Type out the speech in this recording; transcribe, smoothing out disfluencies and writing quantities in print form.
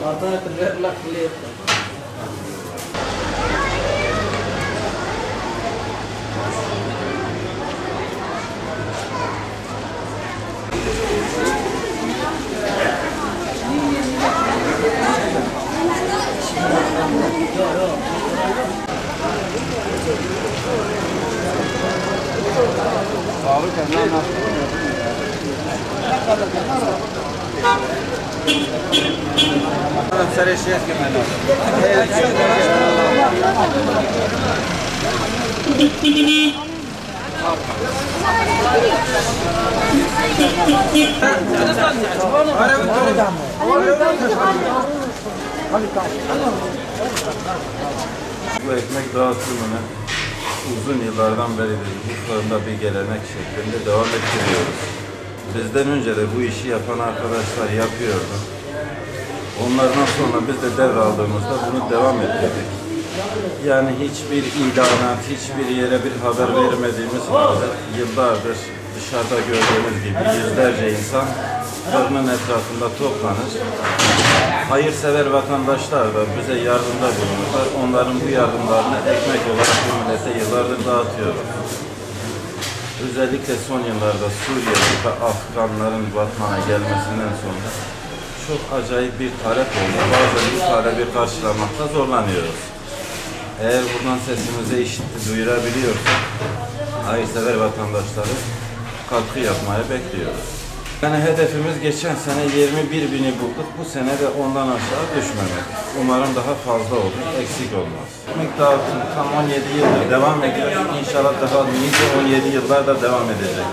Kartanya tergerak lihat. Bu ekmek dağıtımını uzun yıllardan beri Urfa'da bir gelenek şeklinde devam ettiriyoruz. Bizden önce de bu işi yapan arkadaşlar yapıyordu. Onlardan sonra biz de devraldığımızda bunu devam ettirdik. Yani hiçbir ilanat, hiçbir yere bir haber vermediğimiz halde yıllardır dışarıda gördüğümüz gibi yüzlerce insan fırının etrafında toplanır. Hayırsever vatandaşlar da bize yardımda bulunurlar. Onların bu yardımlarını ekmek olarak bu millete yıllardır dağıtıyoruz. Özellikle son yıllarda Suriyeli ve Afganların vatana gelmesinden sonra çok acayip bir talep oldu. Bazen bu talebi karşılamakta zorlanıyoruz. Eğer buradan sesimizi duyurabiliyorsak hayırsever vatandaşları katkı yapmaya bekliyoruz. Yani hedefimiz geçen sene 21.000'i bulduk. Bu sene de ondan aşağı düşmemek. Umarım daha fazla olur, eksik olmaz. Ekmek dağıtım tam 17 yıldır devam ediyor. İnşallah daha nice 17 yıllar da devam edecek.